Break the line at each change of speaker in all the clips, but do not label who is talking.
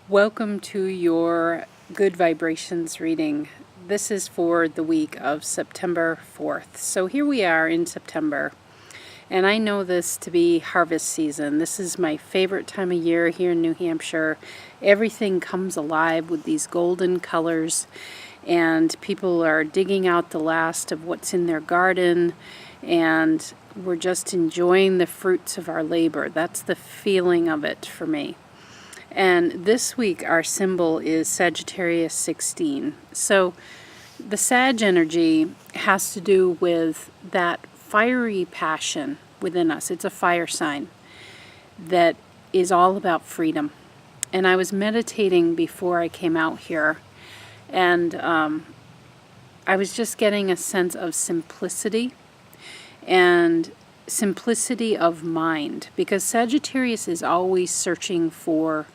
Welcome to your Good Vibrations reading. This is for the week of September 4th. So here we are in September, and I know this to be harvest season. This is my favorite time of year here in New Hampshire. Everything comes alive with these golden colors, and people are digging out the last of what's in their garden, and we're just enjoying the fruits of our labor. That's the feeling of it for me. And this week our symbol is Sagittarius 16. So the Sag energy has to do with that fiery passion within us. It's a fire sign that is all about freedom. And I was meditating before I came out here, and I was just getting a sense of simplicity and simplicity of mind, because Sagittarius is always searching for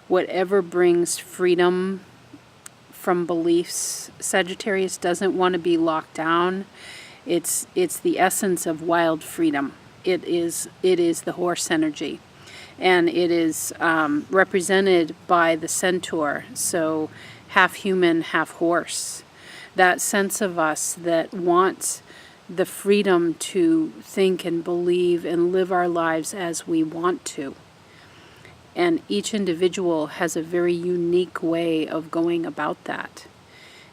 whatever brings freedom from beliefs. Sagittarius doesn't want to be locked down. It's the essence of wild freedom. It is the horse energy, and it is represented by the centaur. So half human, half horse. That sense of us that wants the freedom to think and believe and live our lives as we want to. And each individual has a very unique way of going about that.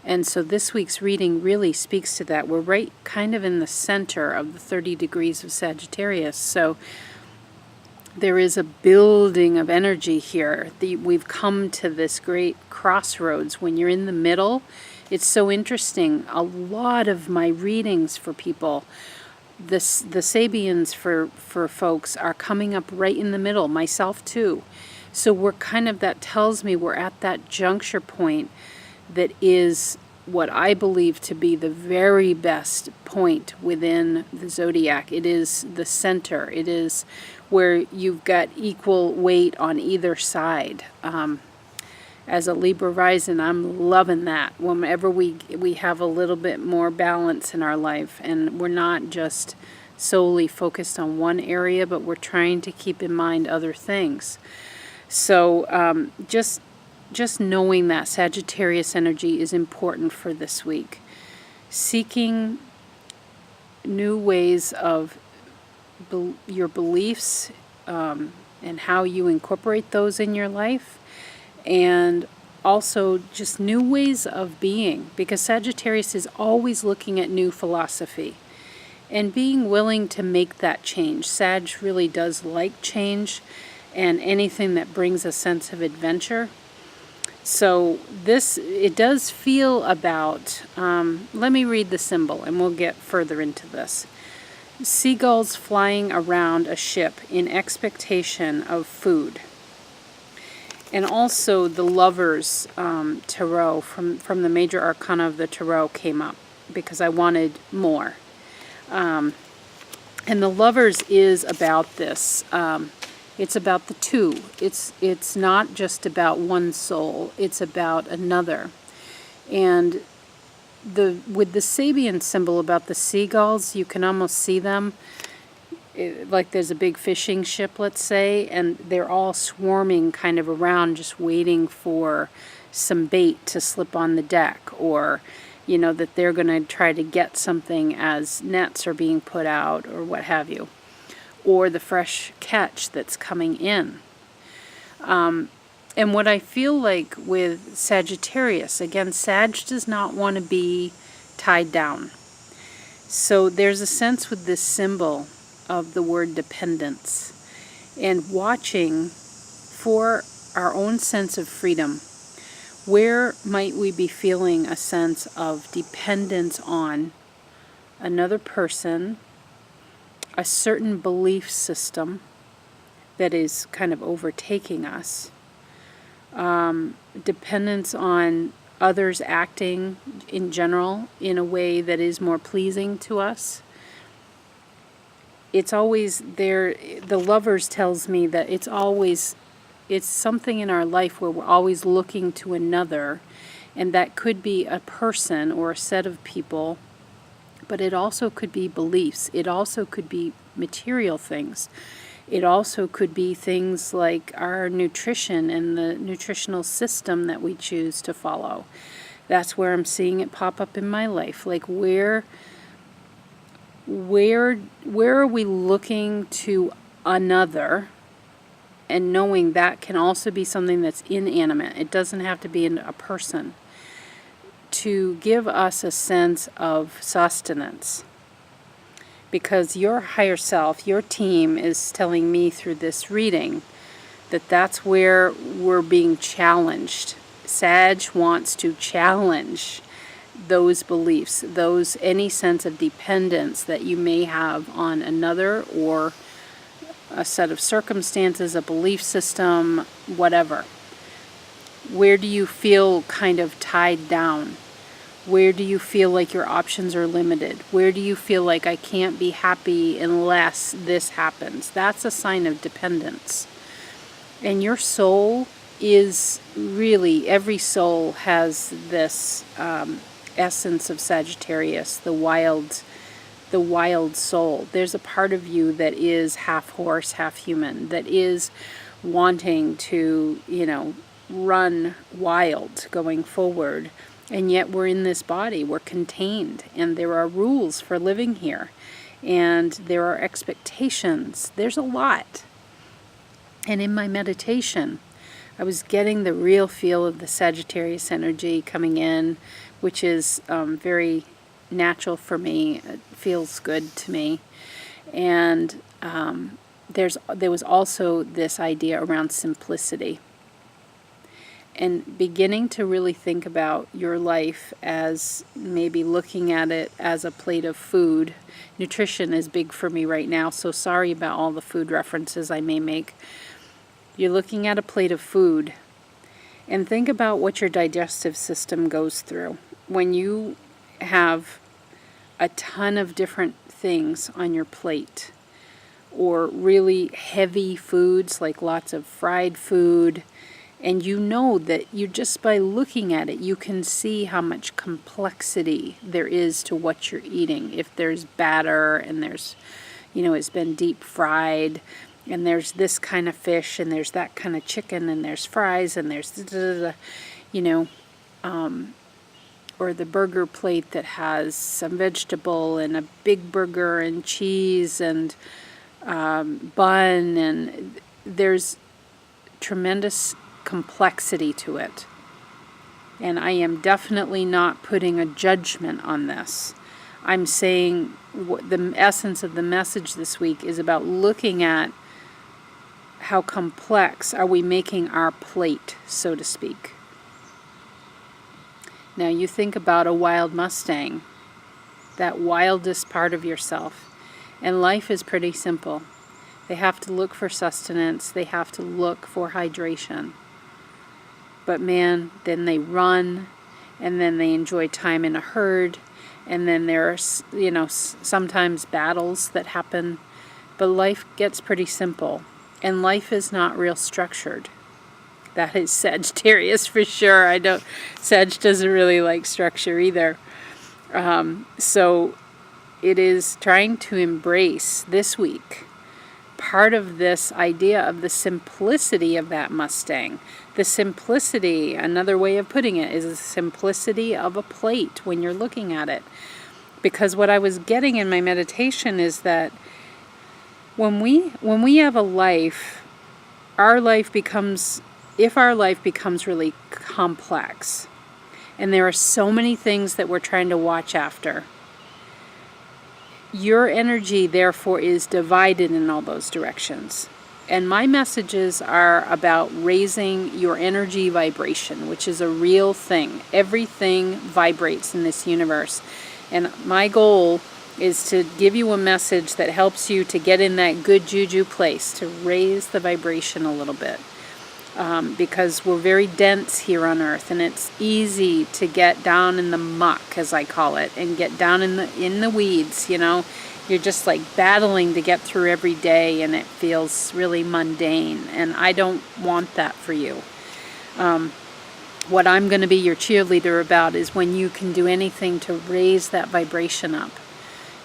And so this week's reading really speaks to that. We're right kind of in the center of the 30 degrees of Sagittarius. So there is a building of energy here. We've come to this great crossroads. When you're in the middle, it's so interesting. A lot of my readings for people, the Sabians for folks, are coming up right in the middle, myself too. So we're kind of, that tells me we're at that juncture point that is what I believe to be the very best point within the zodiac. It is the center. It is where you've got equal weight on either side. As a Libra rising, I'm loving that. Whenever we have a little bit more balance in our life, and we're not just solely focused on one area, but we're trying to keep in mind other things. So just knowing that Sagittarius energy is important for this week. Seeking new ways of your beliefs and how you incorporate those in your life. And also just new ways of being, because Sagittarius is always looking at new philosophy and being willing to make that change. Sag really does like change and anything that brings a sense of adventure. So it does feel about, let me read the symbol and we'll get further into this. Seagulls flying around a ship in expectation of food. And also the Lovers Tarot from the major arcana of the Tarot came up because I wanted more. And the Lovers is about this. It's about the two. It's not just about one soul. It's about another. And with the Sabian symbol about the seagulls, you can almost see them. Like there's a big fishing ship, let's say, and they're all swarming kind of around, just waiting for some bait to slip on the deck, or that they're going to try to get something as nets are being put out or what have you, or the fresh catch that's coming in. And what I feel like with Sagittarius, again, Sag does not want to be tied down. So there's a sense with this symbol of the word dependence, and watching for our own sense of freedom. Where might we be feeling a sense of dependence on another person, a certain belief system that is kind of overtaking us, dependence on others acting in general in a way that is more pleasing to us? It's always there. The Lovers tells me that it's something in our life where we're always looking to another, and that could be a person or a set of people, but it also could be beliefs. It also could be material things. It also could be things like our nutrition and the nutritional system that we choose to follow. That's where I'm seeing it pop up in my life. Like where are we looking to another, and knowing that can also be something that's inanimate. It doesn't have to be a person, to give us a sense of sustenance. Because your higher self, your team, is telling me through this reading that that's where we're being challenged. Sag wants to challenge those beliefs, any sense of dependence that you may have on another or a set of circumstances, a belief system, whatever. Where do you feel kind of tied down? Where do you feel like your options are limited? Where do you feel like I can't be happy unless this happens? That's a sign of dependence. And your soul is really, every soul has this essence of Sagittarius, the wild soul. There's a part of you that is half horse, half human, that is wanting to, run wild going forward. And yet we're in this body, we're contained, and there are rules for living here, and there are expectations. There's a lot. And in my meditation, I was getting the real feel of the Sagittarius energy coming in, which is very natural for me. It feels good to me. And there was also this idea around simplicity. And beginning to really think about your life as maybe looking at it as a plate of food. Nutrition is big for me right now, so sorry about all the food references I may make. You're looking at a plate of food, and think about what your digestive system goes through. When you have a ton of different things on your plate, or really heavy foods like lots of fried food, and you know that you just by looking at it, you can see how much complexity there is to what you're eating. If there's batter and there's, it's been deep fried, and there's this kind of fish and there's that kind of chicken and there's fries and there's, or the burger plate that has some vegetable and a big burger and cheese and bun, and there's tremendous complexity to it. And I am definitely not putting a judgment on this. I'm saying what the essence of the message this week is about looking at how complex are we making our plate, so to speak. Now you think about a wild Mustang, that wildest part of yourself, and life is pretty simple. They have to look for sustenance, they have to look for hydration. But man, then they run, and then they enjoy time in a herd, and then there are, sometimes battles that happen, but life gets pretty simple, and life is not real structured. That is Sagittarius for sure. Sag doesn't really like structure either. So it is trying to embrace this week part of this idea of the simplicity of that Mustang. The simplicity, another way of putting it, is the simplicity of a plate when you're looking at it. Because what I was getting in my meditation is that when we have a life, if our life becomes really complex, and there are so many things that we're trying to watch after, your energy, therefore, is divided in all those directions. And my messages are about raising your energy vibration, which is a real thing. Everything vibrates in this universe. And my goal is to give you a message that helps you to get in that good juju place, to raise the vibration a little bit. Because we're very dense here on Earth, and it's easy to get down in the muck, as I call it, and get down in the weeds. You're just like battling to get through every day, and it feels really mundane. And I don't want that for you. What I'm going to be your cheerleader about is when you can do anything to raise that vibration up.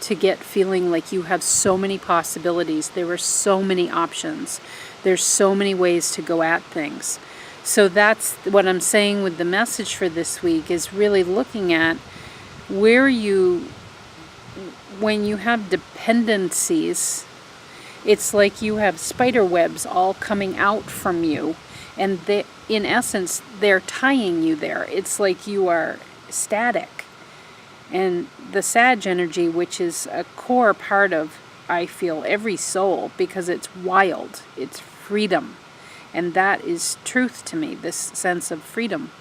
to get feeling like you have so many possibilities. There are so many options. There's so many ways to go at things. So that's what I'm saying with the message for this week, is really looking at where when you have dependencies, it's like you have spider webs all coming out from you, and in essence, they're tying you there. It's like you are static. And the Sag energy, which is a core part of, I feel, every soul, because it's wild, it's freedom. And that is truth to me, this sense of freedom.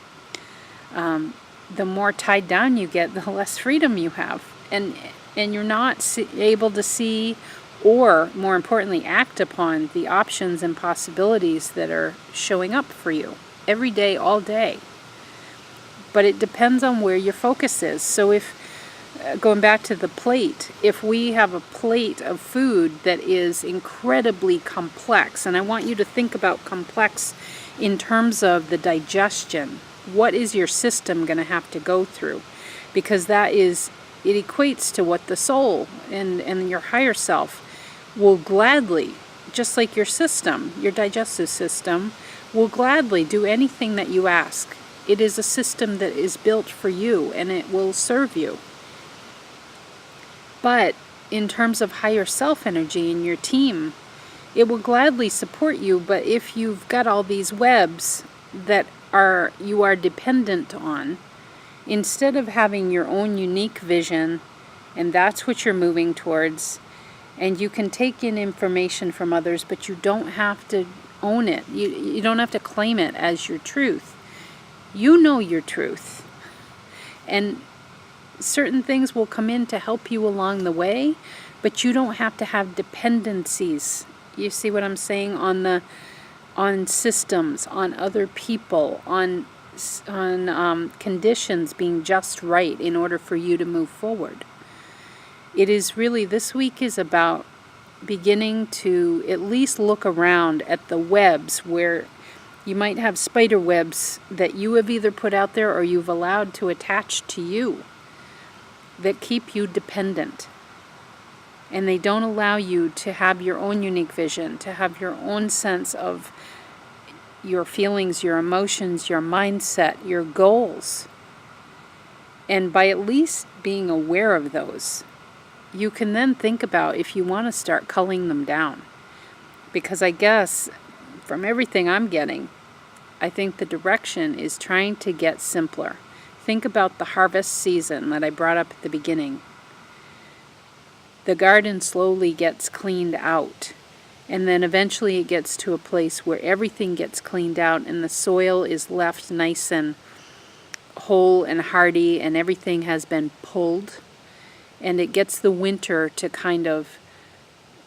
The more tied down you get, the less freedom you have. And you're not able to see, or more importantly, act upon the options and possibilities that are showing up for you every day, all day. But it depends on where your focus is. So if, going back to the plate, if we have a plate of food that is incredibly complex, and I want you to think about complex in terms of the digestion, what is your system going to have to go through? Because it equates to what the soul and your higher self will gladly, just like your system, your digestive system, will gladly do anything that you ask. It is a system that is built for you, and it will serve you. But in terms of higher self energy in your team, it will gladly support you. But if you've got all these webs that you are dependent on, instead of having your own unique vision, and that's what you're moving towards, and you can take in information from others, but you don't have to own it. You don't have to claim it as your truth. You know your truth. And certain things will come in to help you along the way, but you don't have to have dependencies. You see what I'm saying? On systems, on other people, on conditions being just right in order for you to move forward. It is really, this week is about beginning to at least look around at the webs where you might have spider webs that you have either put out there or you've allowed to attach to you that keep you dependent. And they don't allow you to have your own unique vision, to have your own sense of your feelings, your emotions, your mindset, your goals. And by at least being aware of those, you can then think about if you want to start culling them down. Because I guess from everything I'm getting, I think the direction is trying to get simpler. Think about the harvest season that I brought up at the beginning. The garden slowly gets cleaned out, and then eventually it gets to a place where everything gets cleaned out and the soil is left nice and whole and hardy, and everything has been pulled, and it gets the winter to kind of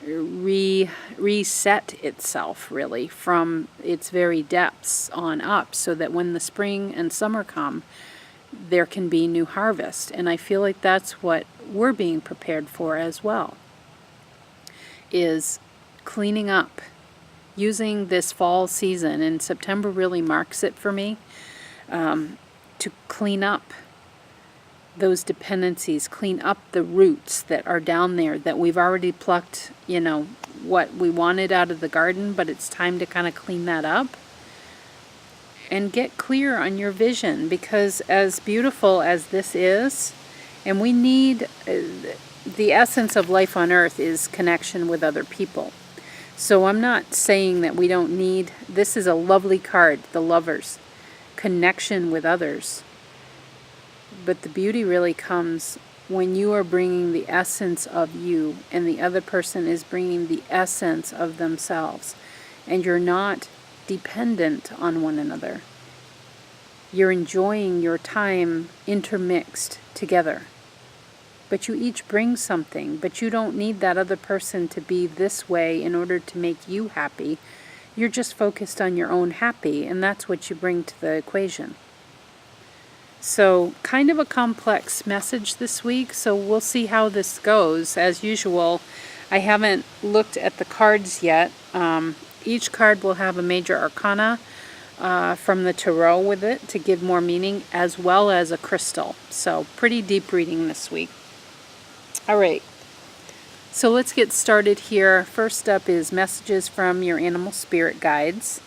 reset itself really from its very depths on up, so that when the spring and summer come, there can be new harvest. And I feel like that's what we're being prepared for as well, is cleaning up, using this fall season, and September really marks it for me, to clean up those dependencies, clean up the roots that are down there that we've already plucked, what we wanted out of the garden, but it's time to kind of clean that up and get clear on your vision. Because as beautiful as this is, and we need, the essence of life on earth is connection with other people. So I'm not saying that we don't need, this is a lovely card, the Lovers, connection with others. But the beauty really comes when you are bringing the essence of you and the other person is bringing the essence of themselves, and you're not dependent on one another. You're enjoying your time intermixed together. But you each bring something, but you don't need that other person to be this way in order to make you happy. You're just focused on your own happy, and that's what you bring to the equation. So kind of a complex message this week, so we'll see how this goes. As usual, I haven't looked at the cards yet. Each card will have a major arcana from the tarot with it to give more meaning, as well as a crystal. So pretty deep reading this week. All right, So let's get started here. First up is messages from your animal spirit guides.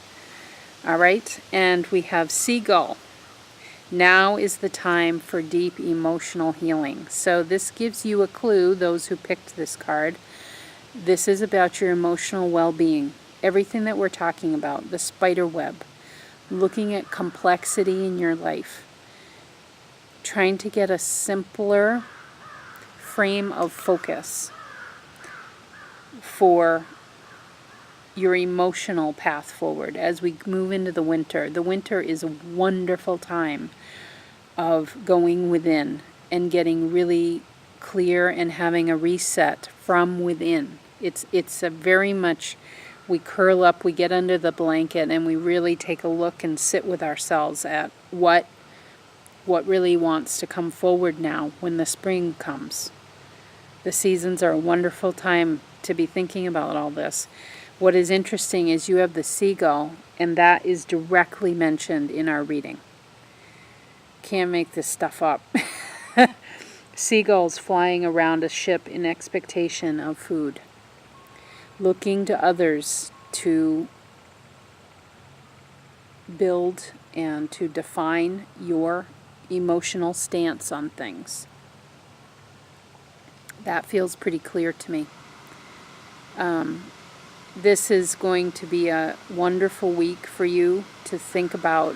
All right, and we have Seagull. Now is the time for deep emotional healing. So this gives you a clue, those who picked this card. This is about your emotional well-being. Everything that we're talking about, the spider web, looking at complexity in your life, trying to get a simpler frame of focus for your emotional path forward as we move into the winter. The winter is a wonderful time of going within and getting really clear and having a reset from within. It's a very much, we curl up, we get under the blanket, and we really take a look and sit with ourselves at what really wants to come forward now when the spring comes. The seasons are a wonderful time to be thinking about all this. What is interesting is you have the seagull, and that is directly mentioned in our reading. Can't make this stuff up. Seagulls flying around a ship in expectation of food, looking to others to build and to define your emotional stance on things. That feels pretty clear to me. This is going to be a wonderful week for you to think about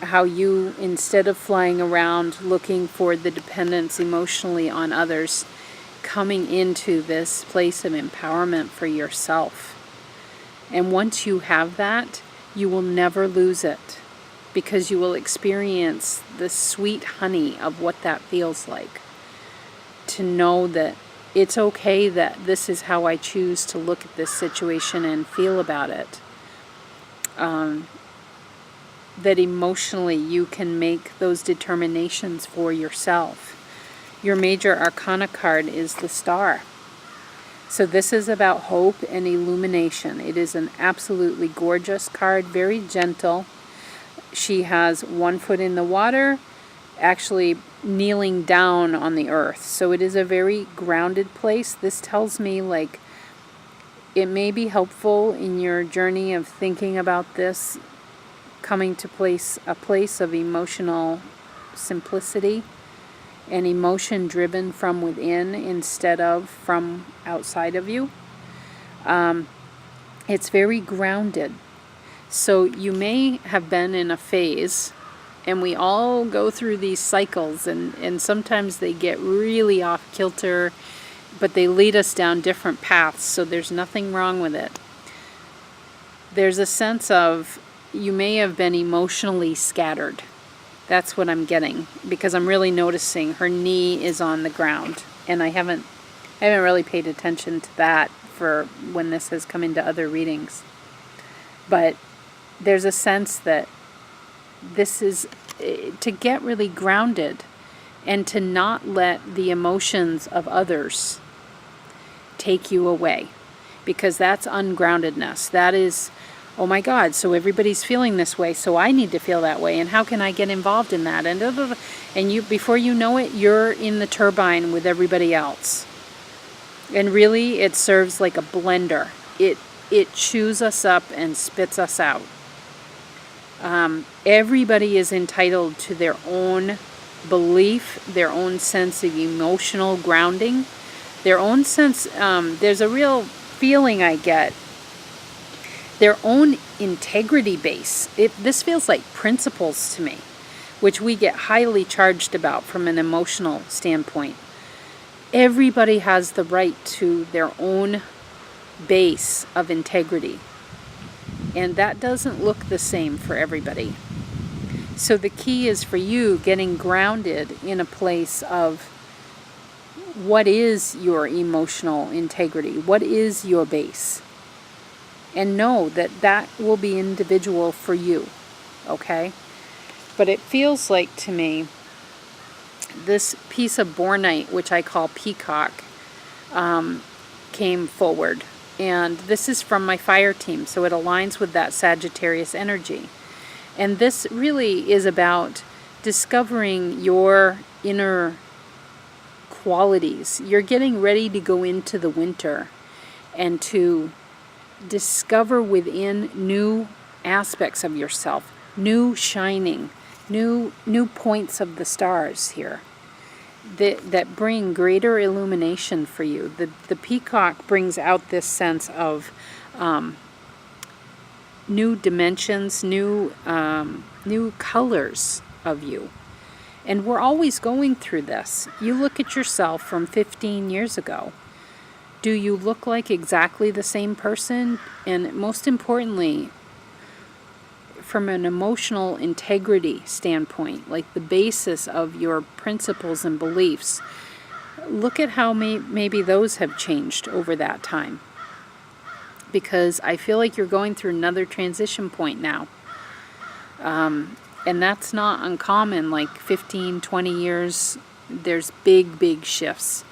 how you, instead of flying around looking for the dependence emotionally on others, coming into this place of empowerment for yourself. And once you have that, you will never lose it, because you will experience the sweet honey of what that feels like. To know that it's okay that this is how I choose to look at this situation and feel about it. That emotionally you can make those determinations for yourself. Your major arcana card is the Star. So this is about hope and illumination. It is an absolutely gorgeous card, very gentle. She has one foot in the water, actually kneeling down on the earth. So it is a very grounded place. This tells me like it may be helpful in your journey of thinking about this, coming to a place of emotional simplicity and emotion driven from within instead of from outside of you. It's very grounded. So you may have been in a phase, and we all go through these cycles, and sometimes they get really off kilter, but they lead us down different paths, so there's nothing wrong with it. There's a sense of you may have been emotionally scattered. That's what I'm getting, because I'm really noticing her knee is on the ground, and I haven't really paid attention to that for when this has come into other readings. But there's a sense that this is to get really grounded and to not let the emotions of others take you away, because that's ungroundedness. That is, oh my God, so everybody's feeling this way, so I need to feel that way, and how can I get involved in that? And you, before you know it, you're in the turbine with everybody else. And really, it serves like a blender. It chews us up and spits us out. Everybody is entitled to their own belief, their own sense of emotional grounding, their own sense, there's a real feeling I get, their own integrity base. This feels like principles to me, which we get highly charged about from an emotional standpoint. Everybody has the right to their own base of integrity. And that doesn't look the same for everybody. So the key is for you getting grounded in a place of what is your emotional integrity? What is your base? And know that that will be individual for you, okay? But it feels like to me, this piece of bornite, which I call peacock, came forward. And this is from my fire team, so it aligns with that Sagittarius energy. And this really is about discovering your inner qualities. You're getting ready to go into the winter and to discover within new aspects of yourself, new shining, new points of the stars here that bring greater illumination for you. The peacock brings out this sense of new dimensions, new colors of you. And we're always going through this. You look at yourself from 15 years ago. Do you look like exactly the same person? And most importantly, from an emotional integrity standpoint, like the basis of your principles and beliefs, look at how maybe those have changed over that time. Because I feel like you're going through another transition point now. And that's not uncommon, like 15, 20 years, there's big shifts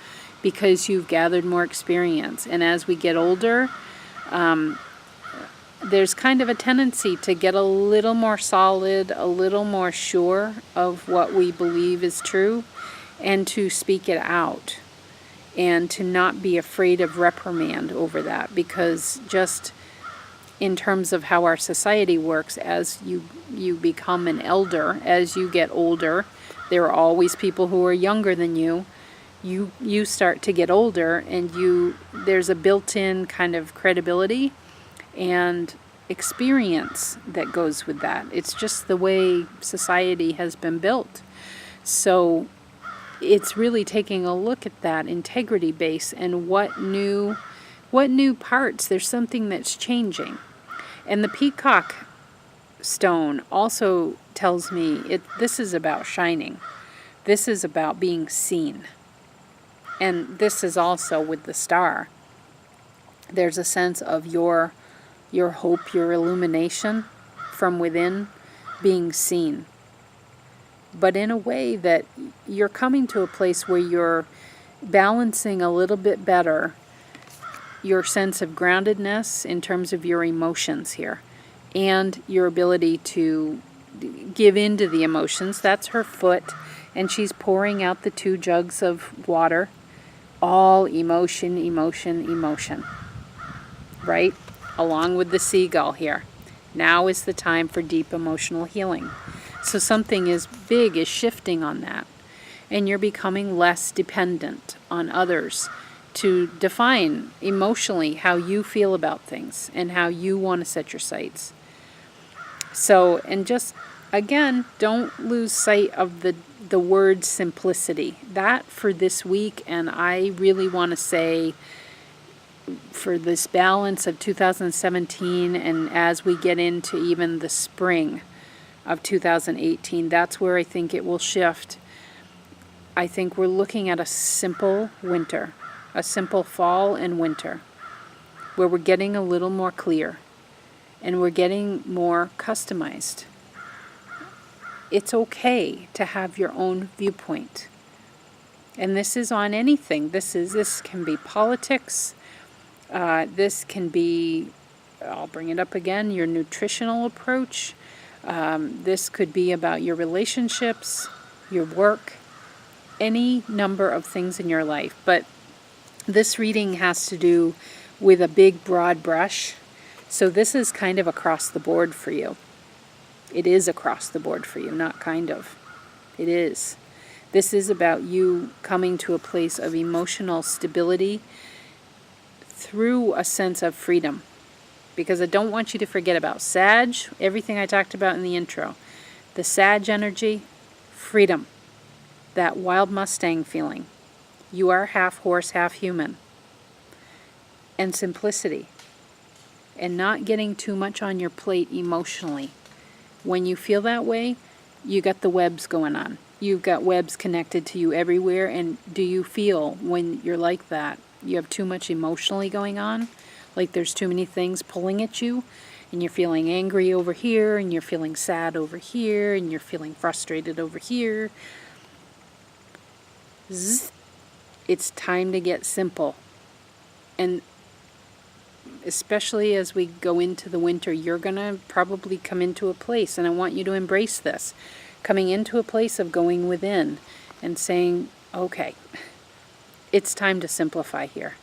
because you've gathered more experience. And as we get older, there's kind of a tendency to get a little more solid, a little more sure of what we believe is true, and to speak it out, and to not be afraid of reprimand over that, because just in terms of how our society works, as you become an elder, as you get older, there are always people who are younger than you. You start to get older, and there's a built-in kind of credibility and experience that goes with that. It's just the way society has been built. So it's really taking a look at that integrity base and what new parts. There's something that's changing. And the peacock stone also tells me this is about shining. This is about being seen. And this is also with the star. There's a sense of your hope, your illumination from within being seen. But in a way that you're coming to a place where you're balancing a little bit better your sense of groundedness in terms of your emotions here, and your ability to give in to the emotions. That's her foot, and she's pouring out the 2 jugs of water. All emotion, right? Along with the seagull here. Now is the time for deep emotional healing. So something is big is shifting on that, and you're becoming less dependent on others to define emotionally how you feel about things and how you want to set your sights. So, and just again, don't lose sight of the word simplicity. That for this week, and I really want to say for this balance of 2017, and as we get into even the spring of 2018, that's where I think it will shift. I think we're looking at a simple winter, a simple fall and winter, where we're getting a little more clear and we're getting more customized. It's okay to have your own viewpoint. And this is on anything. This can be politics. This can be, I'll bring it up again, your nutritional approach. This could be about your relationships, your work, any number of things in your life. But this reading has to do with a big, broad brush. So this is kind of across the board for you. It is across the board for you, not kind of. It is. This is about you coming to a place of emotional stability through a sense of freedom. Because I don't want you to forget about Sag, everything I talked about in the intro. The Sag energy, freedom. That wild Mustang feeling. You are half horse, half human. And simplicity. And not getting too much on your plate emotionally. When you feel that way, you got the webs going on. You've got webs connected to you everywhere. And do you feel when you're like that, you have too much emotionally going on? Like there's too many things pulling at you, and you're feeling angry over here, and you're feeling sad over here, and you're feeling frustrated over here. Zzz. It's time to get simple. And especially as we go into the winter, you're going to probably come into a place, and I want you to embrace this, coming into a place of going within and saying, okay, it's time to simplify here.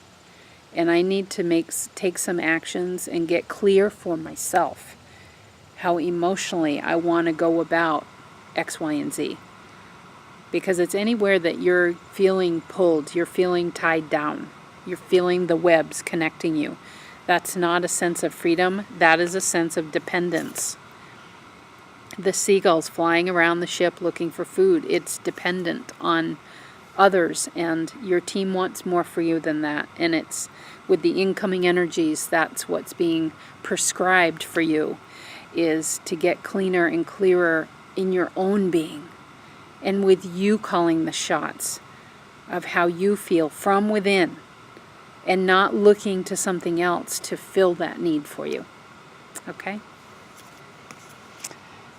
And I need to take some actions and get clear for myself how emotionally I want to go about X, Y, and Z. Because it's anywhere that you're feeling pulled, you're feeling tied down, you're feeling the webs connecting you. That's not a sense of freedom, that is a sense of dependence. The seagulls flying around the ship looking for food, it's dependent on others, and your team wants more for you than that. And it's with the incoming energies, that's what's being prescribed for you, is to get cleaner and clearer in your own being. And with you calling the shots of how you feel from within, and not looking to something else to fill that need for you. Okay?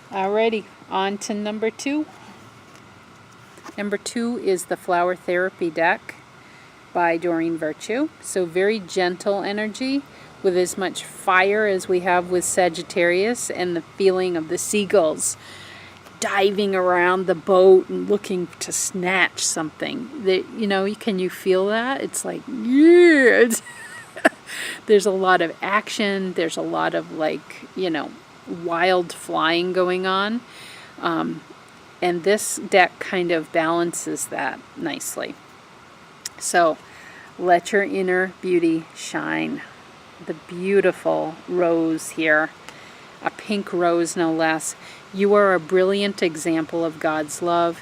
Alrighty, on to number 2. Number 2 is the Flower Therapy deck by Doreen Virtue. So very gentle energy with as much fire as we have with Sagittarius, and the feeling of the seagulls diving around the boat and looking to snatch something. Can you feel that? It's like, yeah. There's a lot of action. There's a lot of wild flying going on. And this deck kind of balances that nicely. So let your inner beauty shine. The beautiful rose here, a pink rose no less. You are a brilliant example of God's love.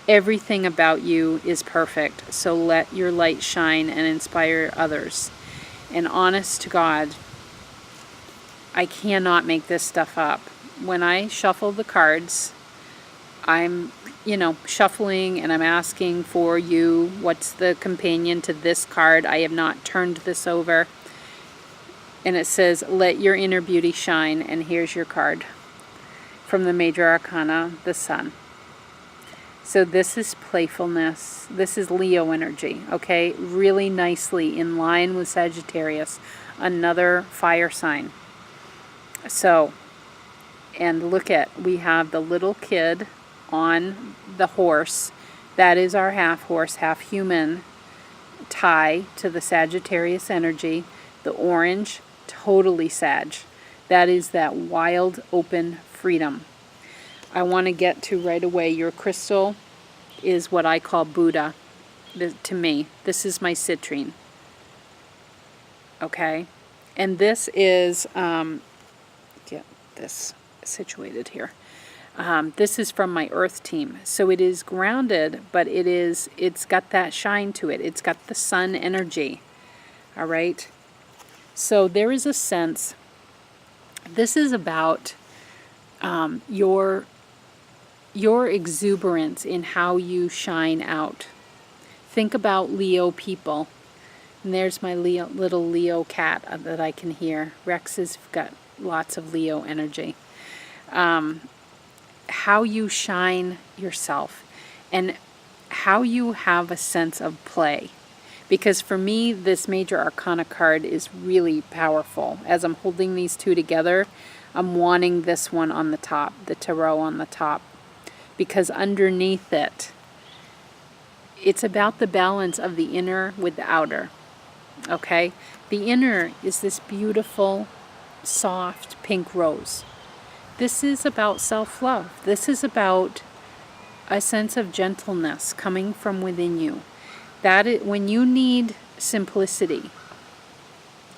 Everything about you is perfect, so let your light shine and inspire others. And honest to God, I cannot make this stuff up. When I shuffle the cards, I'm, shuffling and I'm asking for you, what's the companion to this card? I have not turned this over. And it says, let your inner beauty shine, and here's your card. From the Major Arcana, the Sun. So this is playfulness. This is Leo energy, okay? Really nicely in line with Sagittarius, another fire sign. So, and we have the little kid on the horse. That is our half horse, half human tie to the Sagittarius energy. The orange, totally Sag. That is that wild, open freedom. I want to get to right away. Your crystal is what I call Buddha to me. This is my citrine. Okay? And this is, get this situated here. This is from my earth team. So it is grounded, but it's got that shine to it. It's got the sun energy. All right? So there is a sense, this is about your exuberance in how you shine out. Think about Leo people. And there's my little Leo cat that I can hear. Rex has got lots of Leo energy. How you shine yourself and how you have a sense of play. Because for me, this Major Arcana card is really powerful. As I'm holding these two together, I'm wanting this one on the top, the Tarot on the top. Because underneath it, it's about the balance of the inner with the outer. Okay? The inner is this beautiful, soft pink rose. This is about self-love. This is about a sense of gentleness coming from within you. When you need simplicity,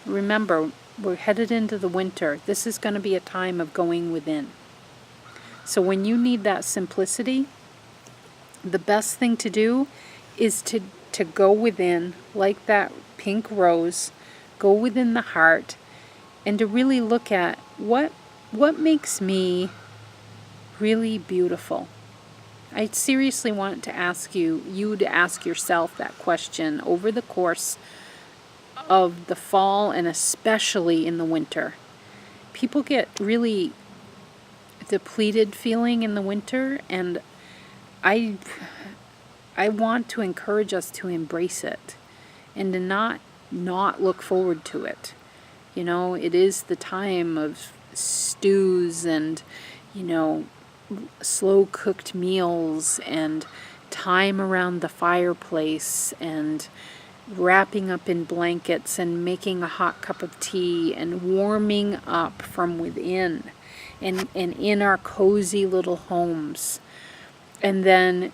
remember, we're headed into the winter. This is going to be a time of going within. So when you need that simplicity, the best thing to do is to go within, like that pink rose, go within the heart, and to really look at what makes me really beautiful. I seriously want to ask you to ask yourself that question over the course of the fall and especially in the winter. People get really depleted feeling in the winter, and I want to encourage us to embrace it and to not look forward to it. It is the time of stews and, slow cooked meals and time around the fireplace and wrapping up in blankets and making a hot cup of tea and warming up from within and in our cozy little homes. And then,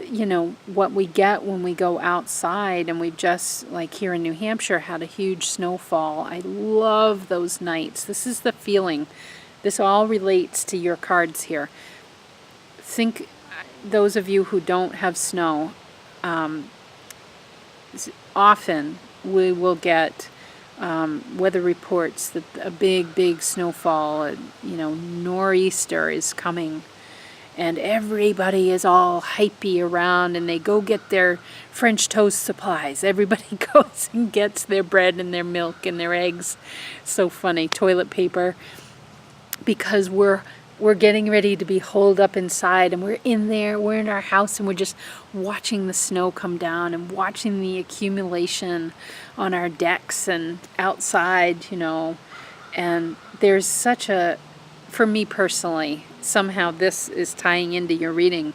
you know, what we get when we go outside, and we've just, like here in New Hampshire, had a huge snowfall. I love those nights. This is the feeling. This all relates to your cards here. Think, those of you who don't have snow, often we will get weather reports that a big snowfall, you know, nor'easter is coming, and everybody is all hypey around, and they go get their French toast supplies. Everybody goes and gets their bread and their milk and their eggs. So funny. Toilet paper, because we're getting ready to be holed up inside, and we're in there, we're in our house, and we're just watching the snow come down and watching the accumulation on our decks and outside, you know. And there's such a, for me personally, somehow this is tying into your reading.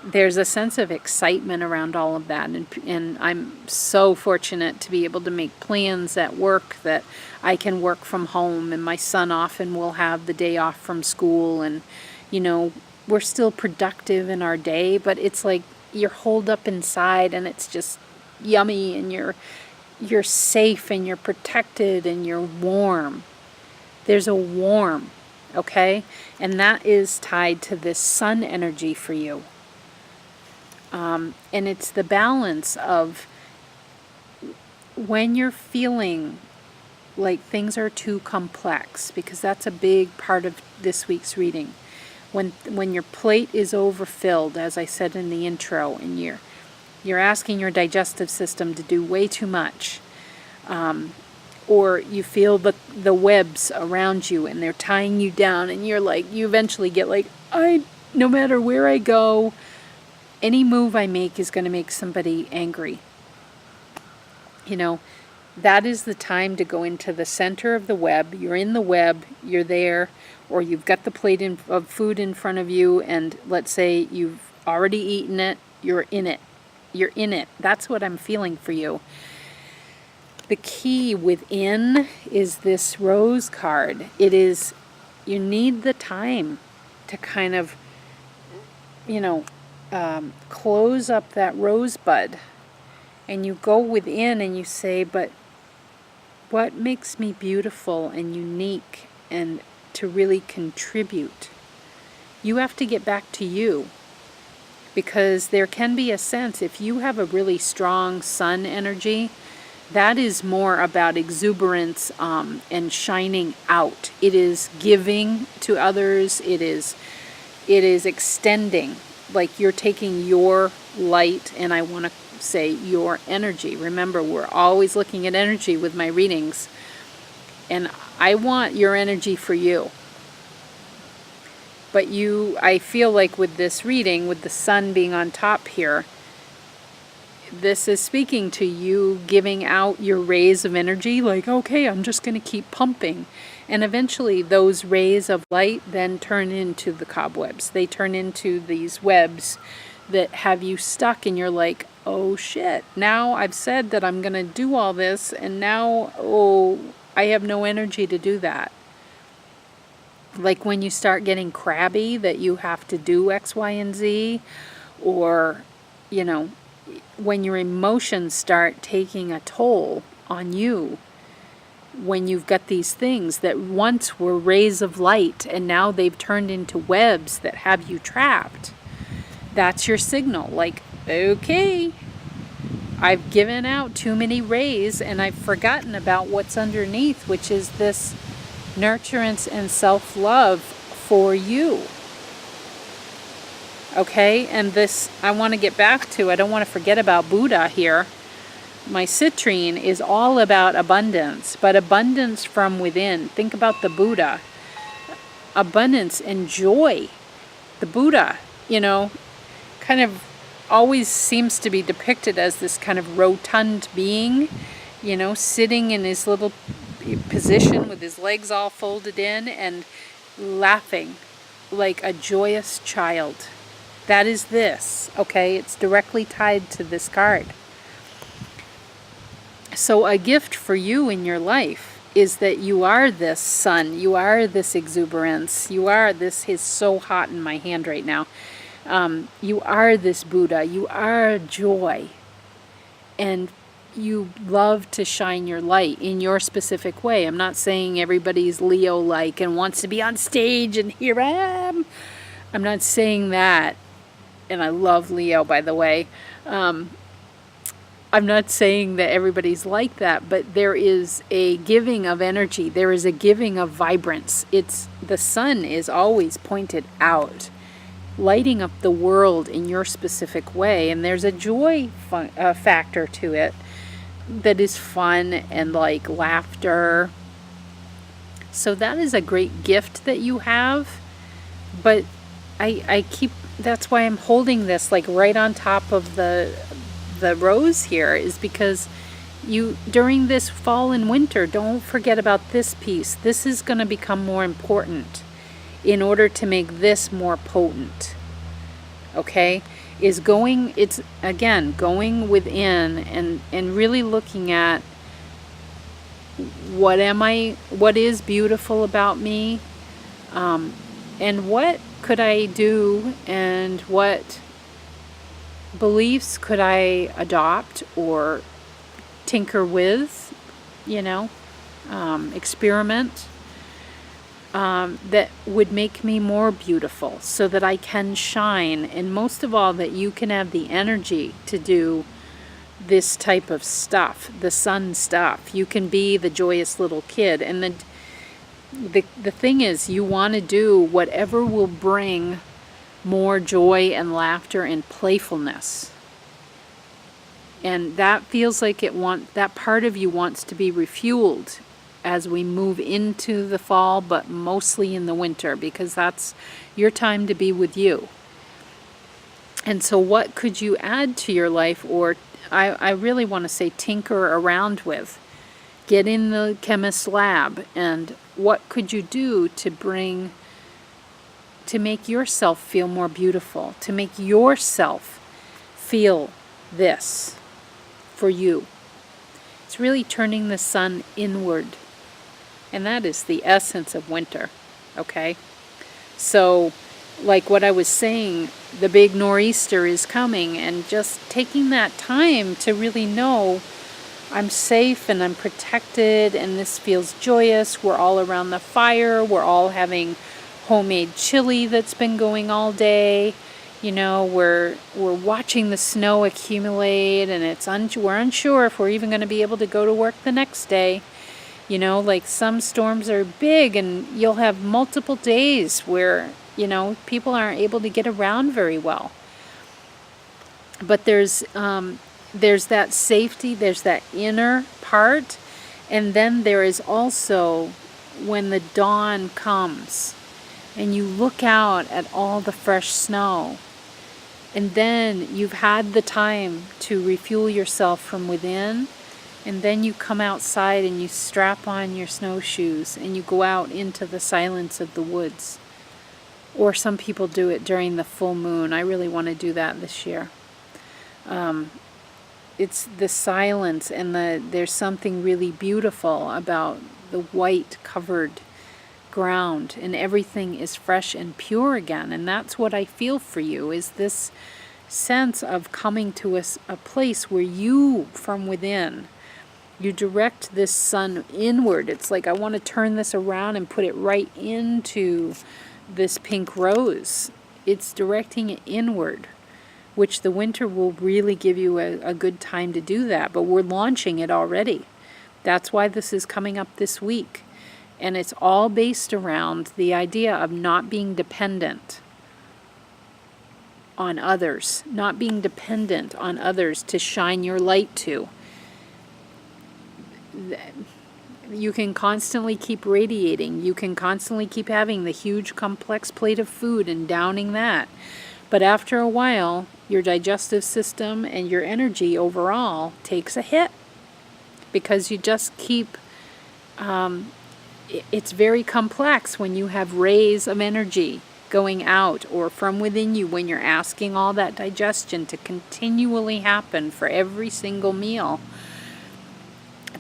There's a sense of excitement around all of that, and I'm so fortunate to be able to make plans at work that I can work from home, and my son often will have the day off from school, and you know, we're still productive in our day, but it's like you're holed up inside and it's just yummy, and you're safe and you're protected and you're warm. There's a warm, okay? And that is tied to this sun energy for you. And it's the balance of when you're feeling like things are too complex, because that's a big part of this week's reading. When your plate is overfilled, as I said in the intro, and you're asking your digestive system to do way too much, or you feel the webs around you and they're tying you down, and you're like, you eventually get like, no matter where I go, any move I make is going to make somebody angry. You know, that is the time to go into the center of the web. You're in the web, you're there, or you've got the plate of food in front of you, and let's say you've already eaten it, you're in it. You're in it. That's what I'm feeling for you. The key within is this rose card. It is, you need the time to kind of, you know, close up that rosebud, and you go within and you say, but what makes me beautiful and unique and to really contribute? You have to get back to you, because there can be a sense, if you have a really strong sun energy, that is more about exuberance and shining out. It is giving to others. It is extending, like you're taking your light, and I want to say your energy. Remember, we're always looking at energy with my readings, and I want your energy for you. But I feel like with this reading, with the sun being on top here, this is speaking to you giving out your rays of energy, like, okay, I'm just going to keep pumping. And eventually those rays of light then turn into the cobwebs. They turn into these webs that have you stuck, and you're like, oh shit, now I've said that I'm going to do all this, and now, I have no energy to do that. Like when you start getting crabby that you have to do X, Y, and Z, or, you know, when your emotions start taking a toll on you, when you've got these things that once were rays of light and now they've turned into webs that have you trapped, that's your signal. Like, okay, I've given out too many rays and I've forgotten about what's underneath, which is this nurturance and self-love for you. Okay, and this, I want to get back to, I don't want to forget about Buddha here. My citrine is all about abundance, but abundance from within. Think about the Buddha. Abundance and joy. The Buddha, you know, kind of always seems to be depicted as this kind of rotund being, you know, sitting in his little position with his legs all folded in and laughing like a joyous child. That is this, okay? It's directly tied to this card. So a gift for you in your life is that you are this sun, you are this exuberance, you are this is so hot in my hand right now. You are this Buddha, you are joy, and you love to shine your light in your specific way. I'm not saying everybody's Leo-like and wants to be on stage and here I am. I'm not saying that, and I love Leo, by the way. I'm not saying that everybody's like that, but there is a giving of energy. There is a giving of vibrance. The sun is always pointed out, lighting up the world in your specific way. And there's a joy factor to it that is fun and like laughter. So that is a great gift that you have. But that's why I'm holding this like right on top of the rose here, is because during this fall and winter, don't forget about this piece. This is going to become more important in order to make this more potent. Okay? It's again going within and really looking at what is beautiful about me, and what could I do, and what beliefs could I adopt or tinker with, experiment, that would make me more beautiful so that I can shine. And most of all, that you can have the energy to do this type of stuff, the sun stuff. You can be the joyous little kid. And the thing is, you want to do whatever will bring more joy and laughter and playfulness. And that feels like that part of you wants to be refueled as we move into the fall, but mostly in the winter, because that's your time to be with you. And so what could you add to your life, or I really want to say tinker around with? Get in the chemist's lab, and what could you do to make yourself feel more beautiful, to make yourself feel this for you? It's really turning the sun inward. And that is the essence of winter, okay? So, like what I was saying, the big nor'easter is coming, and just taking that time to really know I'm safe and I'm protected, and this feels joyous. We're all around the fire. We're all having homemade chili that's been going all day. We're watching the snow accumulate, and we're unsure if we're even going to be able to go to work the next day. Like some storms are big, and you'll have multiple days where, people aren't able to get around very well. But there's that safety, there's that inner part, and then there is also when the dawn comes and you look out at all the fresh snow, and then you've had the time to refuel yourself from within, and then you come outside and you strap on your snowshoes and you go out into the silence of the woods. Or some people do it during the full moon. I really want to do that this year. It's the silence, and there's something really beautiful about the white covered ground, and everything is fresh and pure again. And that's what I feel for you, is this sense of coming to a place where you, from within, you direct this sun inward. It's like, I want to turn this around and put it right into this pink rose. It's directing it inward, which the winter will really give you a good time to do that. But we're launching it already. That's why this is coming up this week. And it's all based around the idea of not being dependent on others, not being dependent on others to shine your light to. You can constantly keep radiating. You can constantly keep having the huge complex plate of food and downing that. But after a while, your digestive system and your energy overall takes a hit, because you just keep... it's very complex when you have rays of energy going out or from within you, when you're asking all that digestion to continually happen for every single meal,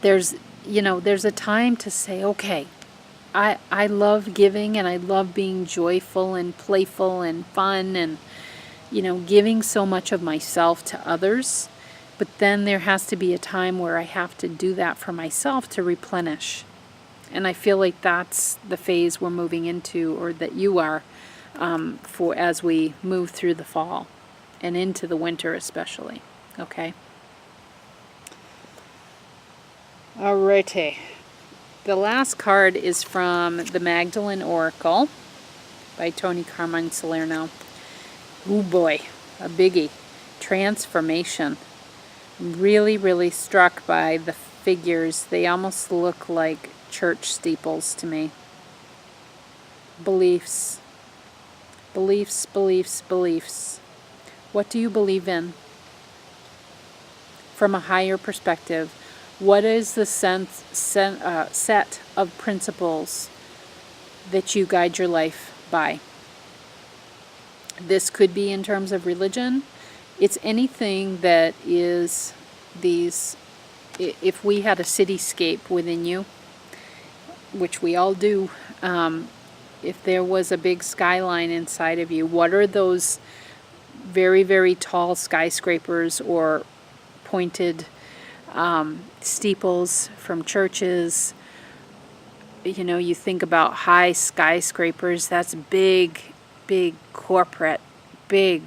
there's a time to say, okay, I love giving, and I love being joyful and playful and fun and, giving so much of myself to others. But then there has to be a time where I have to do that for myself to replenish. And I feel like that's the phase we're moving into, or that you are, for as we move through the fall and into the winter especially. Okay? Alrighty. The last card is from the Magdalene Oracle by Tony Carmine Salerno. Oh boy, a biggie. Transformation. I'm really, really struck by the figures. They almost look like church steeples to me. Beliefs. Beliefs, beliefs, beliefs. What do you believe in? From a higher perspective, what is the set of principles that you guide your life by? This could be in terms of religion. It's anything that is these, if we had a cityscape within you, which we all do, if there was a big skyline inside of you, what are those very, very tall skyscrapers or pointed steeples from churches? You think about high skyscrapers, that's big, big corporate, big,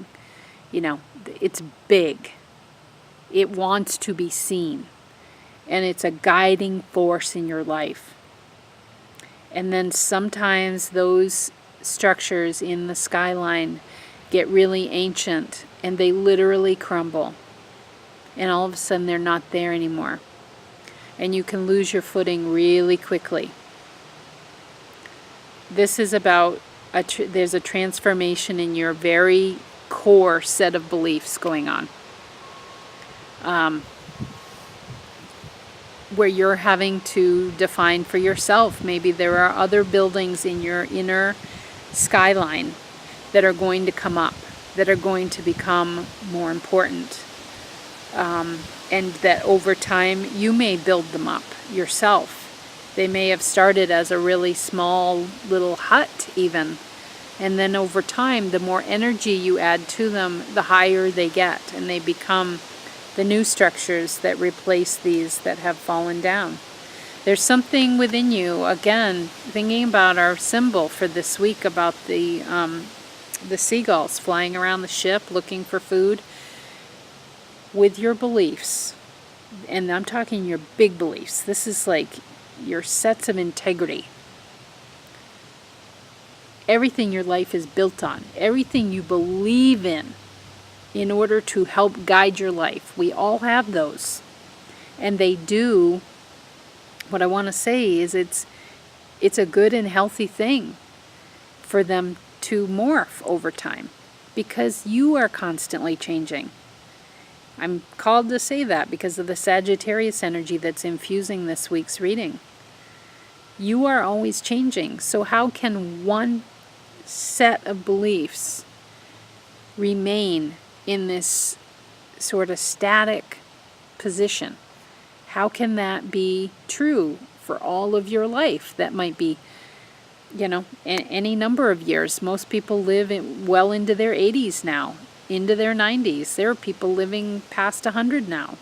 it's big. It wants to be seen. And it's a guiding force in your life. And then sometimes those structures in the skyline get really ancient and they literally crumble. And all of a sudden they're not there anymore. And you can lose your footing really quickly. This is about, there's a transformation in your very core set of beliefs going on. Where you're having to define for yourself. Maybe there are other buildings in your inner skyline that are going to come up, that are going to become more important. And that over time you may build them up yourself. They may have started as a really small little hut even. And then over time, the more energy you add to them, the higher they get. And they become the new structures that replace these that have fallen down. There's something within you, again, thinking about our symbol for this week, about the seagulls flying around the ship looking for food. With your beliefs, and I'm talking your big beliefs, this is like your sets of integrity. Everything your life is built on, everything you believe in order to help guide your life. We all have those. And they do, what I want to say is it's a good and healthy thing for them to morph over time, because you are constantly changing. I'm called to say that because of the Sagittarius energy that's infusing this week's reading. You are always changing. So how can one set of beliefs remain in this sort of static position? How can that be true for all of your life? That might be, any number of years. Most people live well into their 80s now, into their 90s. There are people living past 100 now.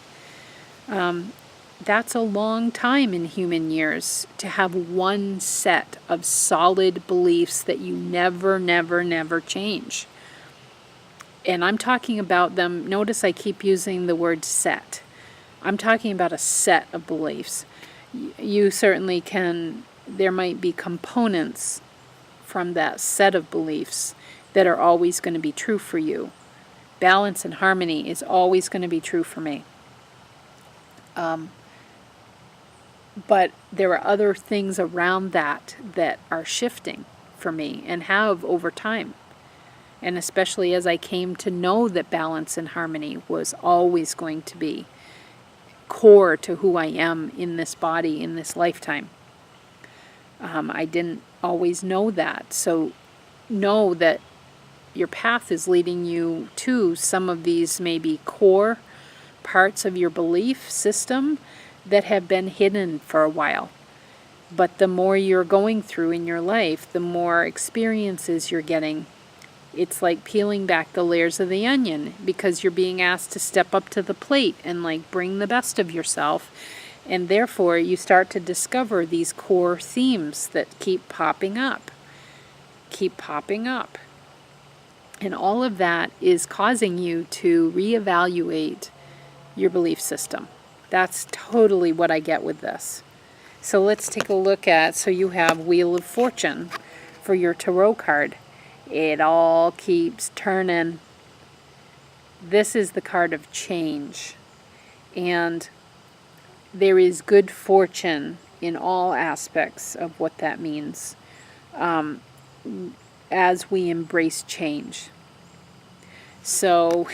That's a long time in human years to have one set of solid beliefs that you never, never, never change. And I'm talking about them, notice I keep using the word set. I'm talking about a set of beliefs. You certainly can, there might be components from that set of beliefs that are always going to be true for you. Balance and harmony is always going to be true for me. But there are other things around that are shifting for me and have over time. And especially as I came to know that balance and harmony was always going to be core to who I am in this body, in this lifetime. I didn't always know that. So know that your path is leading you to some of these maybe core parts of your belief system that have been hidden for a while. But the more you're going through in your life, the more experiences you're getting. It's like peeling back the layers of the onion, because you're being asked to step up to the plate and like bring the best of yourself. And therefore you start to discover these core themes that keep popping up. And all of that is causing you to reevaluate your belief system. That's totally what I get with this. So let's take a look at, so you have Wheel of Fortune for your tarot card. It all keeps turning. This is the card of change. And there is good fortune in all aspects of what that means as we embrace change. So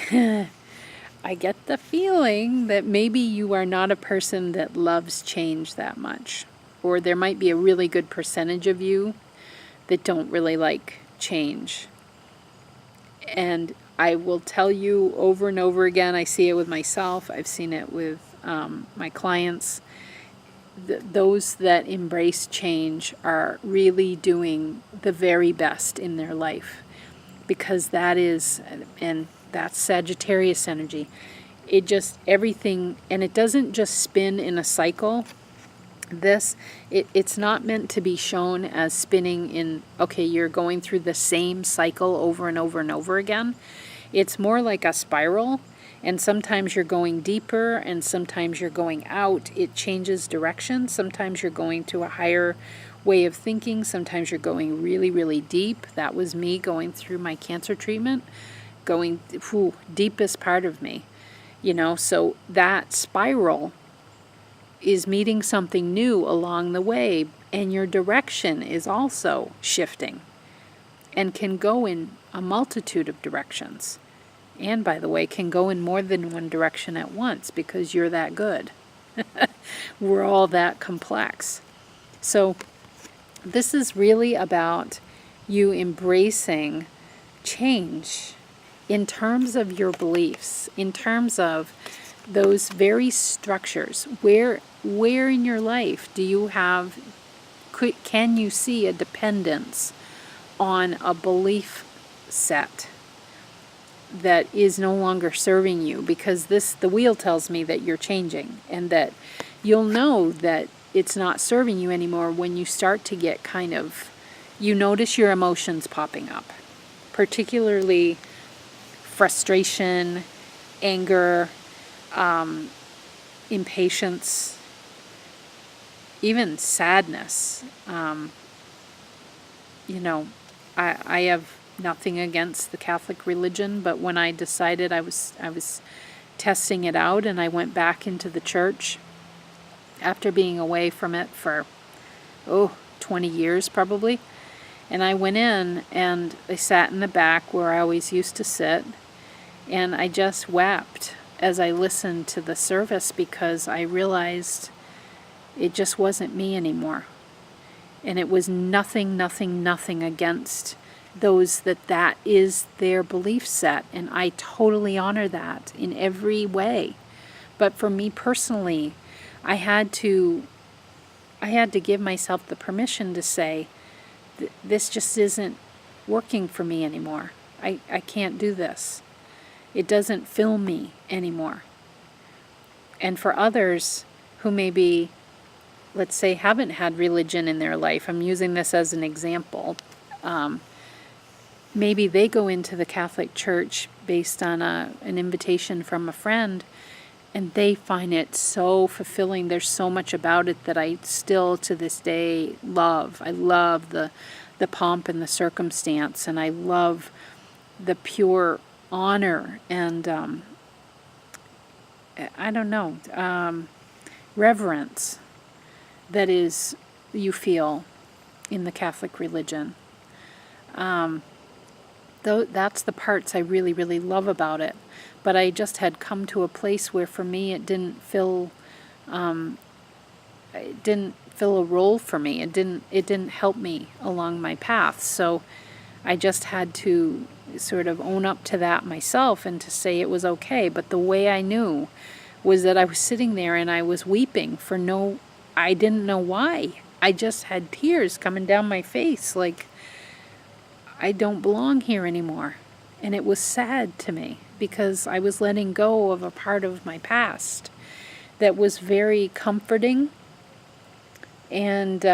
I get the feeling that maybe you are not a person that loves change that much. Or there might be a really good percentage of you that don't really like change. And I will tell you over and over again, I see it with myself, I've seen it with my clients. Those that embrace change are really doing the very best in their life. Because that is, and that's Sagittarius energy. It just, everything, and it doesn't just spin in a cycle. It's not meant to be shown as spinning in, okay, you're going through the same cycle over and over and over again. It's more like a spiral, and sometimes you're going deeper, and sometimes you're going out. It changes direction. Sometimes you're going to a higher way of thinking. Sometimes you're going really, really deep. That was me going through my cancer treatment, going, deepest part of me, so that spiral is meeting something new along the way, and your direction is also shifting and can go in a multitude of directions. And by the way, can go in more than one direction at once, because you're that good. We're all that complex. So this is really about you embracing change in terms of your beliefs, in terms of those very structures. Where in your life do you have, can you see a dependence on a belief set that is no longer serving you? Because the wheel tells me that you're changing, and that you'll know that it's not serving you anymore when you start to get you notice your emotions popping up, particularly frustration, anger, impatience, even sadness. I have nothing against the Catholic religion, but when I decided I was testing it out, and I went back into the church after being away from it for 20 years probably, and I went in and I sat in the back where I always used to sit, and I just wept as I listened to the service, because I realized it just wasn't me anymore. And it was nothing against those that is their belief set, and I totally honor that in every way. But for me personally, I had to give myself the permission to say, this just isn't working for me anymore. I can't do this. It doesn't fill me anymore. And for others who maybe, let's say, haven't had religion in their life, I'm using this as an example, maybe they go into the Catholic Church based on an invitation from a friend, and they find it so fulfilling. There's so much about it that I still to this day love. I love the pomp and the circumstance, and I love the pure honor and reverence that is you feel in the Catholic religion. That's the parts I really, really love about it. But I just had come to a place where for me it didn't fill a role for me. It didn't help me along my path. So I just had to sort of own up to that myself and to say it was okay. But the way I knew was that I was sitting there and I was weeping I didn't know why. I just had tears coming down my face like I don't belong here anymore. And it was sad to me because I was letting go of a part of my past that was very comforting, and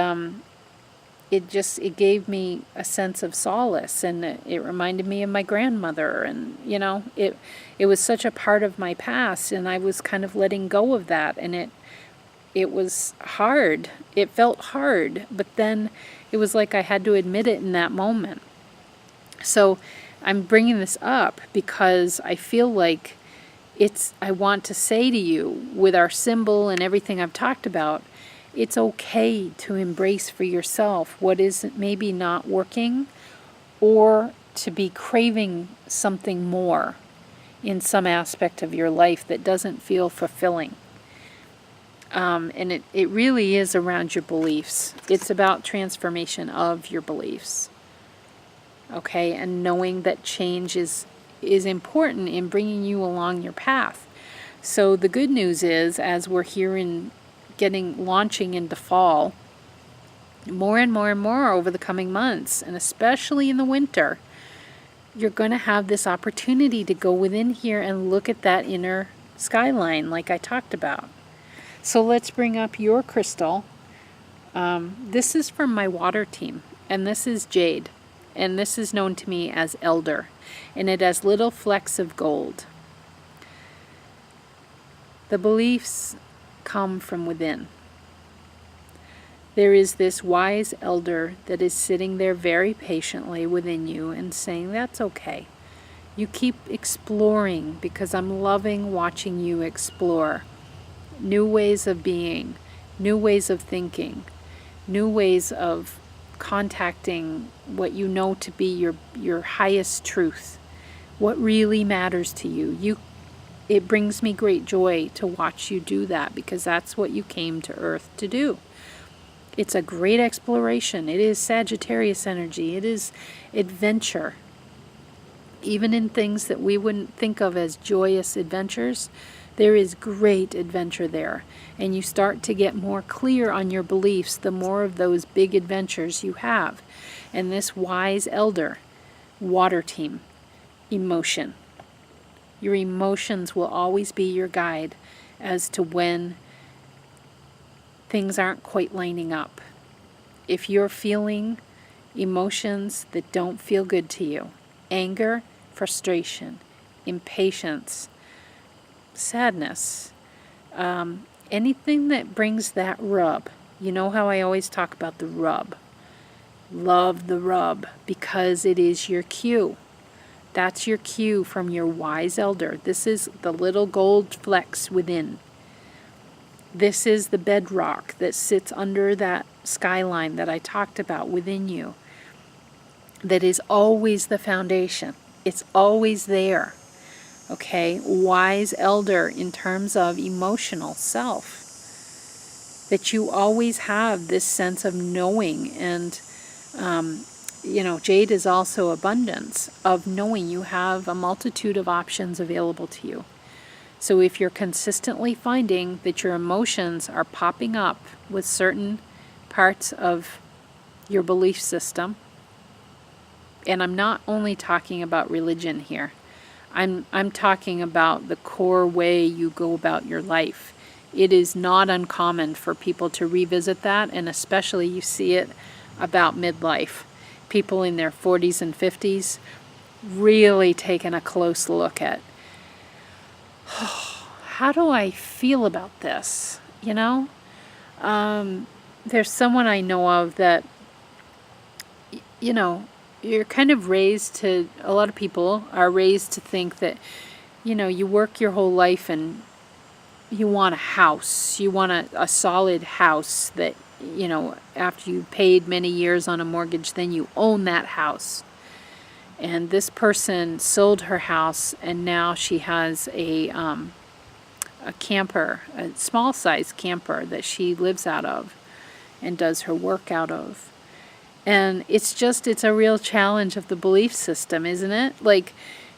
it gave me a sense of solace, and it reminded me of my grandmother, and it was such a part of my past, and I was kind of letting go of that, and it was hard. It felt hard, but then it was like I had to admit it in that moment. So I'm bringing this up because I feel like I want to say to you, with our symbol and everything I've talked about, it's okay to embrace for yourself what is maybe not working, or to be craving something more in some aspect of your life that doesn't feel fulfilling. And it really is around your beliefs. It's about transformation of your beliefs. Okay, and knowing that change is important in bringing you along your path. So the good news is, as we're here launching into fall, more and more and more over the coming months, and especially in the winter, you're going to have this opportunity to go within here and look at that inner skyline like I talked about. So let's bring up your crystal. This is from my water team, and this is jade. And this is known to me as elder, and it has little flecks of gold. The beliefs come from within. There is this wise elder that is sitting there very patiently within you and saying, that's okay. You keep exploring, because I'm loving watching you explore new ways of being, new ways of thinking, new ways of contacting what you know to be your highest truth, what really matters to you. It brings me great joy to watch you do that, because that's what you came to Earth to do. It's a great exploration. It is Sagittarius energy. It is adventure. Even in things that we wouldn't think of as joyous adventures, there is great adventure there. And you start to get more clear on your beliefs the more of those big adventures you have. And this wise elder, water team, emotion. Your emotions will always be your guide as to when things aren't quite lining up. If you're feeling emotions that don't feel good to you, anger, frustration, impatience, sadness, anything that brings that rub. You know how I always talk about the rub. Love the rub, because it is your cue. That's your cue from your wise elder. This is the little gold flecks within. This is the bedrock that sits under that skyline that I talked about within you. That is always the foundation. It's always there. Okay, wise elder in terms of emotional self. That you always have this sense of knowing, and jade is also abundance of knowing. You have a multitude of options available to you. So if you're consistently finding that your emotions are popping up with certain parts of your belief system, and I'm not only talking about religion here, I'm talking about the core way you go about your life. It is not uncommon for people to revisit that, and especially you see it about midlife. People in their 40s and 50s really taking a close look at, how do I feel about this? There's someone I know of that, you're kind of raised to, a lot of people are raised to think that, you work your whole life and you want a house. You want a solid house that, after you paid many years on a mortgage, then you own that house. And this person sold her house, and now she has a camper, a small size camper that she lives out of and does her work out of. And it's a real challenge of the belief system, isn't it? Like,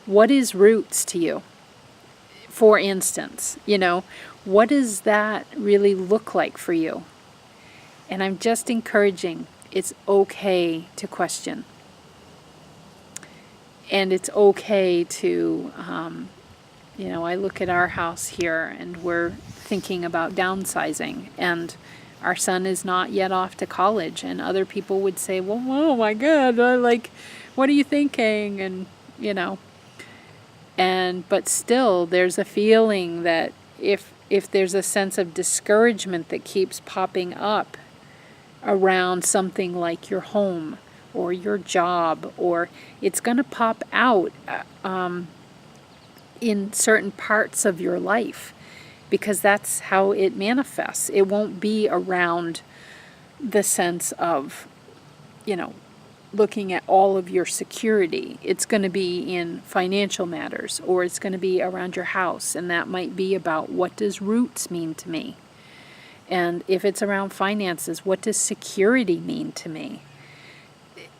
what is roots to you? For instance, what does that really look like for you? And I'm just encouraging, it's okay to question. And it's okay to, I look at our house here and we're thinking about downsizing, and our son is not yet off to college, and other people would say, well, oh my God, what are you thinking? And, but still there's a feeling that if there's a sense of discouragement that keeps popping up around something like your home or your job, or it's going to pop out in certain parts of your life, because that's how it manifests. It won't be around the sense of, looking at all of your security. It's going to be in financial matters, or it's going to be around your house, and that might be about, what does roots mean to me? And if it's around finances, what does security mean to me?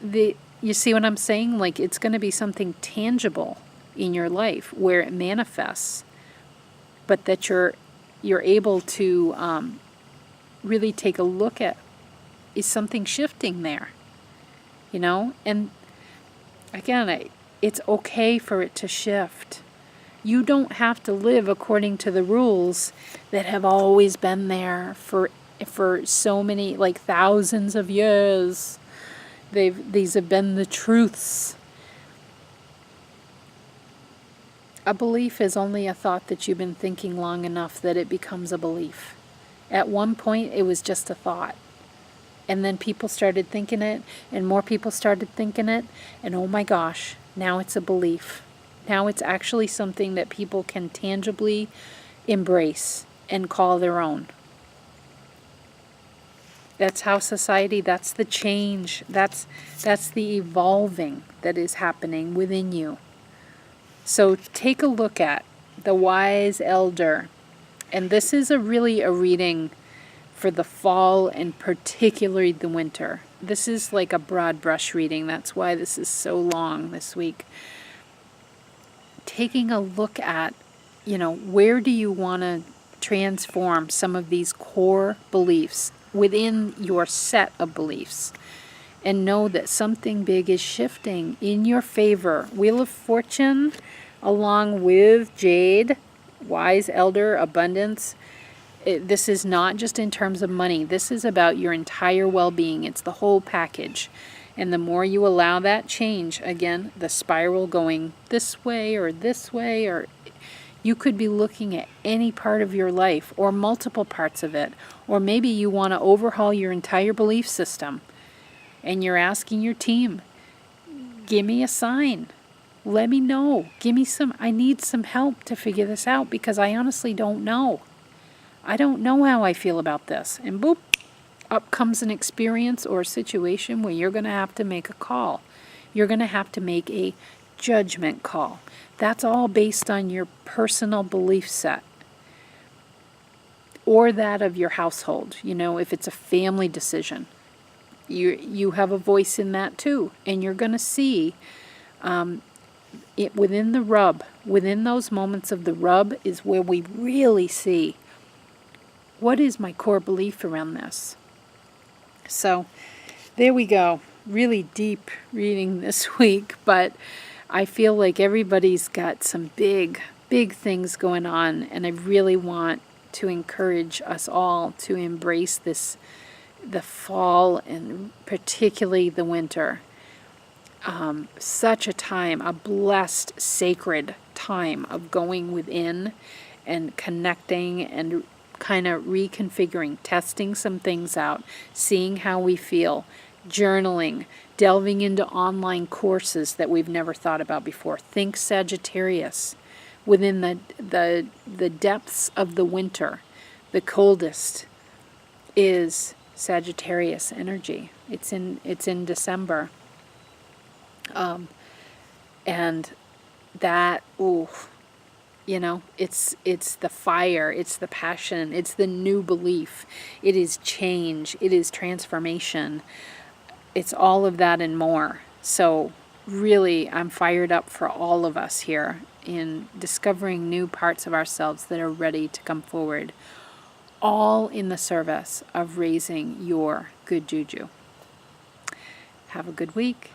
You see what I'm saying? Like, it's going to be something tangible in your life where it manifests, but that you're able to really take a look at, is something shifting there? And again, it's okay for it to shift. You don't have to live according to the rules that have always been there for so many, like thousands of years. These have been the truths. A belief is only a thought that you've been thinking long enough that it becomes a belief. At one point, it was just a thought. And then people started thinking it, and more people started thinking it, and oh my gosh, now it's a belief. Now it's actually something that people can tangibly embrace and call their own. That's how society, that's the change, that's the evolving that is happening within you. So take a look at the wise elder. And this is really a reading for the fall and particularly the winter. This is like a broad brush reading. That's why this is so long this week. Taking a look at, where do you want to transform some of these core beliefs within your set of beliefs, and know that something big is shifting in your favor. Wheel of Fortune, along with Jade, Wise Elder, Abundance. This is not just in terms of money. This is about your entire well-being. It's the whole package. And the more you allow that change, again, the spiral going this way, or you could be looking at any part of your life or multiple parts of it. Or maybe you want to overhaul your entire belief system, and you're asking your team, give me a sign. Let me know. I need some help to figure this out, because I honestly don't know. I don't know how I feel about this. And boop, up comes an experience or a situation where you're going to have to make a call. You're going to have to make a judgment call. That's all based on your personal belief set, or that of your household. If it's a family decision, you have a voice in that too. And you're going to see it within the rub. Within those moments of the rub is where we really see, what is my core belief around this? So there we go. Really deep reading this week, but I feel like everybody's got some big, big things going on, and I really want to encourage us all to embrace the fall, and particularly the winter. Such a time, a blessed, sacred time of going within and connecting and kind of reconfiguring, testing some things out, seeing how we feel, journaling, delving into online courses that we've never thought about before. Think Sagittarius. Within the depths of the winter, the coldest is Sagittarius energy. It's in December. And that, it's the fire, it's the passion, it's the new belief, it is change, it is transformation. it's all of that and more. So really, I'm fired up for all of us here in discovering new parts of ourselves that are ready to come forward, all in the service of raising your good juju. Have a good week.